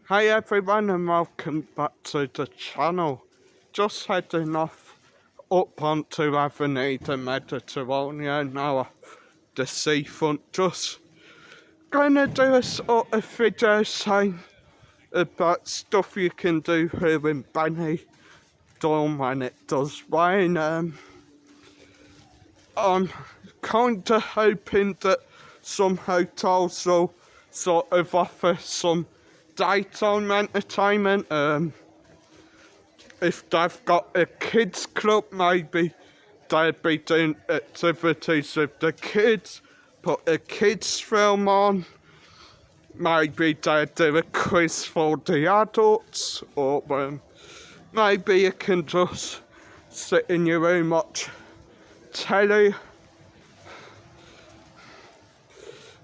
Hey everyone and welcome back to the channel. Just heading off up onto Avenida Mediterranean now, the seafront. Just gonna do a sort of video saying about stuff you can do here in Benidorm when it does rain. I'm kinda hoping that some hotels will sort of offer some daytime entertainment. If they've got a kids club, maybe they'd be doing activities with the kids, put a kids film on, maybe they'd do a quiz for the adults, or maybe you can just sit in your room, watch telly.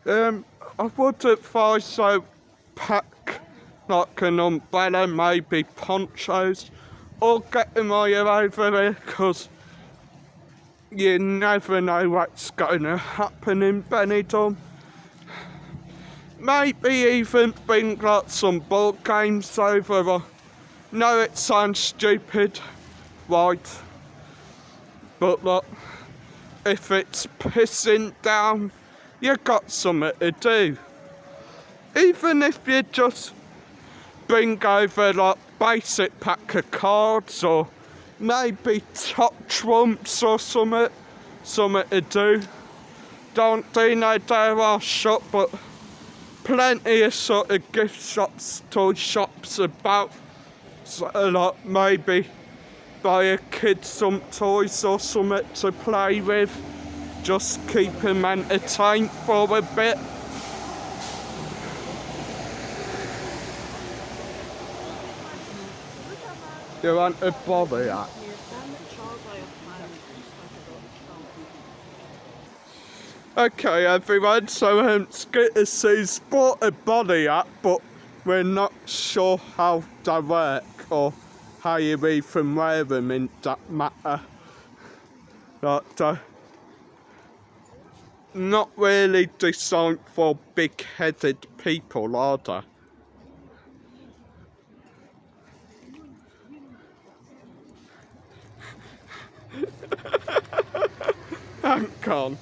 I would advise so pack like an umbrella, maybe ponchos, or get them while you're over here, because you never know what's going to happen in Benidorm. Maybe even bring like some board games over. I know it sounds stupid, right? But look, if it's pissing down, you got something to do. Even if you just bring over like basic pack of cards, or maybe top trumps or something to do. Don't do no DIY shop, but plenty of sort of gift shops, toy shops about. So like maybe buy a kid some toys or something to play with. Just keep him entertained for a bit. You want a bobby hat? Okay everyone, so Skitter Sue's bought a body hat, but we're not sure how they work or how you even wear them in that matter. But not really designed for big-headed people, are they? Hang on.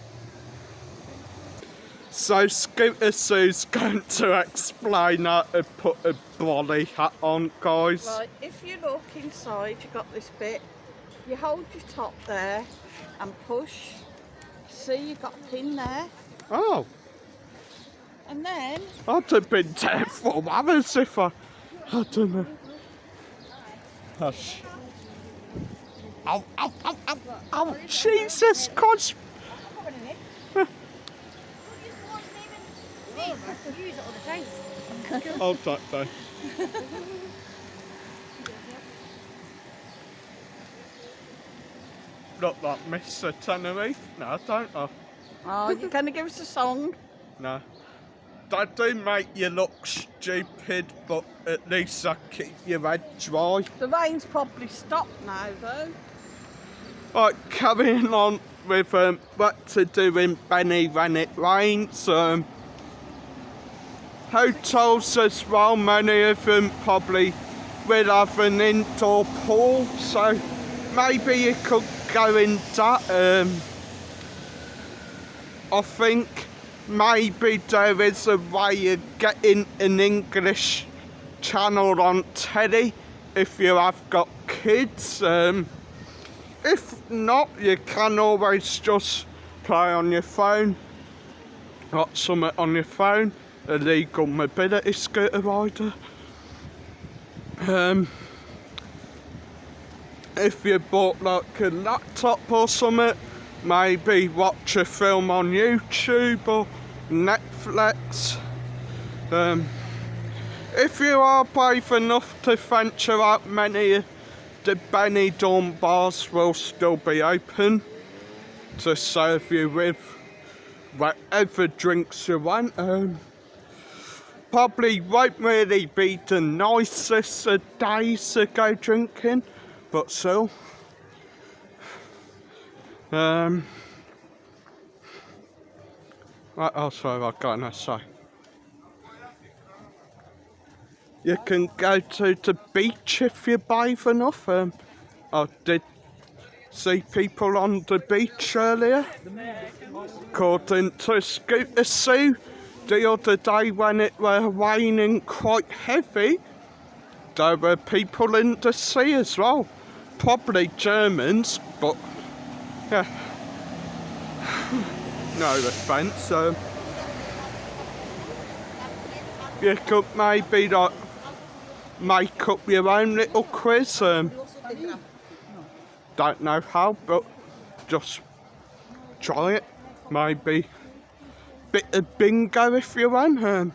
So Scooter Sue's going to explain how to put a body hat on, guys. Right, if you look inside, you've got this bit. You hold your top there and push. See, you've got a pin there. Oh. And then... I'd have been careful, others if I don't know. Hush. Ow, ow, ow, ow, ow, Jesus Christ. Hold that though. Look like Mr. Tenerife? No, don't I? Oh, you're going to give us a song? No. They do make you look stupid, but at least I keep your head dry. The rain's probably stopped now, though. Right, carrying on with what to do in Benny when it rains. Hotels as well, many of them probably will have an indoor pool, so maybe you could go in that. I think maybe there is a way of getting an English channel on telly if you have got kids. If not, you can always just play on your phone. Got something on your phone, a legal mobility scooter rider. If you bought like a laptop or something, maybe watch a film on YouTube or Netflix. If you are brave enough to venture out, many of the Benidorm bars will still be open to serve you with whatever drinks you want. Probably won't really be the nicest of days to go drinking, but still. What else have I got to say? You can go to the beach if you bathe enough. I did see people on the beach earlier. According to Scooter Sue, the other day when it were raining quite heavy, there were people in the sea as well. Probably Germans, but yeah. No offence. You could maybe like make up your own little quiz. Don't know how, but just try it. Maybe bit of bingo if you want.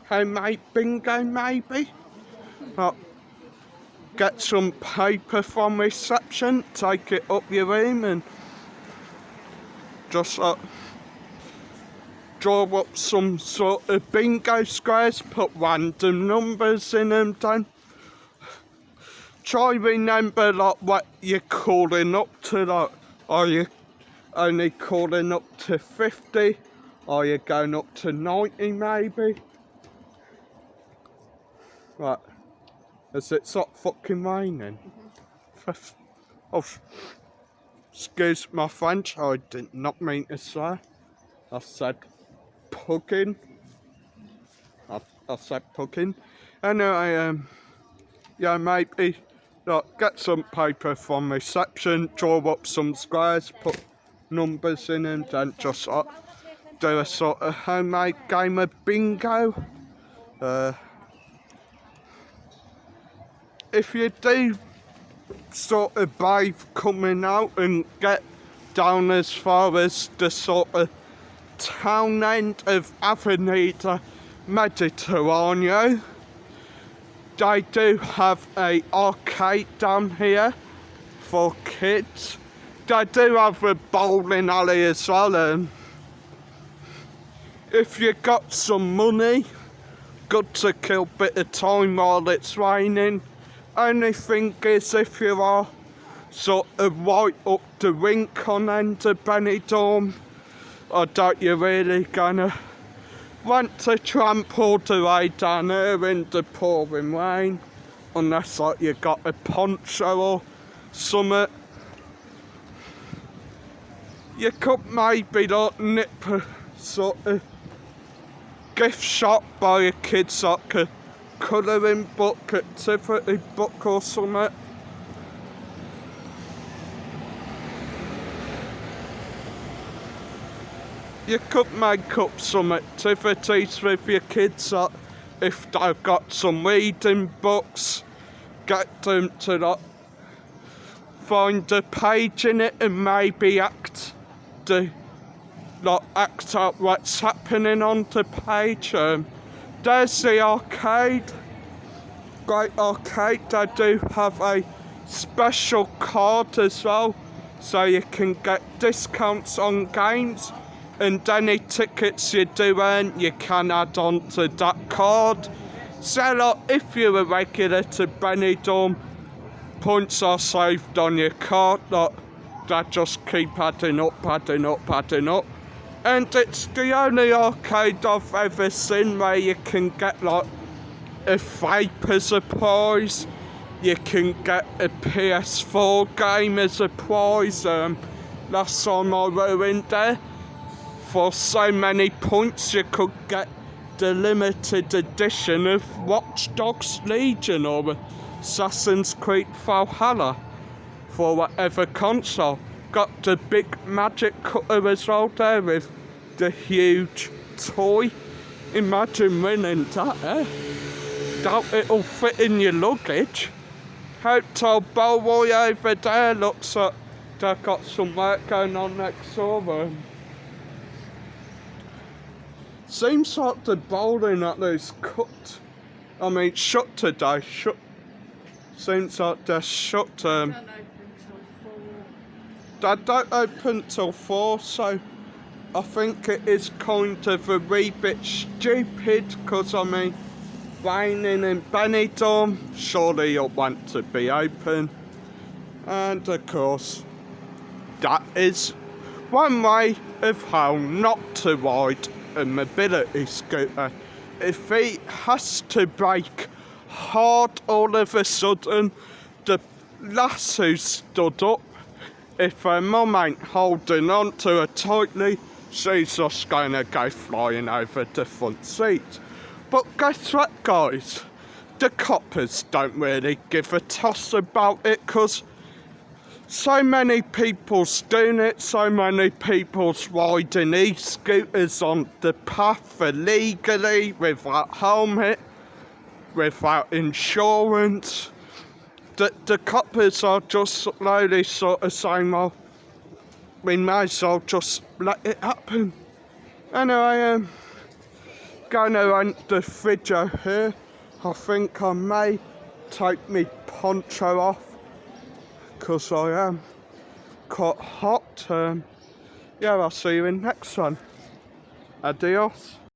Homemade bingo maybe. Get some paper from reception, take it up your room and just draw up some sort of bingo squares, put random numbers in them, then try remember like what you're calling up to, like are you only calling up to 50, are you going up to 90 maybe? Right, as it stop fucking raining. Oh, excuse my French, I did not mean to swear. I said pugging. I said pugging. Anyway, yeah, maybe get some paper from reception, draw up some squares, put numbers in and then just do a sort of homemade game of bingo. If you do sort of bathe coming out and get down as far as the sort of town end of Avenida Mediterraneo, they do have a arcade down here for kids. They do have a bowling alley as well. If you got some money, good to kill a bit of time while it's raining. Only thing is, if you are sort of right up the rink on end of Benidorm, I doubt you're really gonna want to tramp all the way down here in the pouring rain, unless like you got a poncho or something. You could maybe like nip a sort of gift shop, buy a kid's like a colouring book, activity book or something. You could make up some activities with your kids, like if they've got some reading books, get them to like find a page in it and maybe act out what's happening on the page. There's the arcade, great arcade. They do have a special card as well, so you can get discounts on games, and any tickets you do earn, you can add on to that card. So like, if you're a regular to Benidorm, points are saved on your card, like, they just keep adding up. And it's the only arcade I've ever seen where you can get like a vape as a prize. You can get a PS4 game as a prize. Last time I were in there, for so many points you could get the limited edition of Watch Dogs Legion or Assassin's Creed Valhalla for whatever console. Got the big magic cutter as well there with the huge toy. Imagine winning that, eh? Doubt it'll fit in your luggage. Hotel Bellboy over there looks like they've got some work going on next door. Seems like the bowling alley's shut today. Seems like they're shut. They don't open till 4, so I think it is kind of a wee bit stupid, because raining in Benidorm, surely you'll want to be open. And of course, that is one way of how not to ride a mobility scooter. If he has to brake hard all of a sudden. The lass who stood up, if her mum ain't holding on to her tightly, she's just gonna go flying over the front seat. But guess what, guys? The coppers don't really give a toss about it, 'cause so many people's doing it, so many people's riding e-scooters on the path illegally, without helmet, without insurance. The coppers are just slowly sort of saying, well, we may as well just let it happen. Anyway, gonna end the video here. I think I may take me poncho off, because I am quite hot. Yeah, I'll see you in next one. Adios.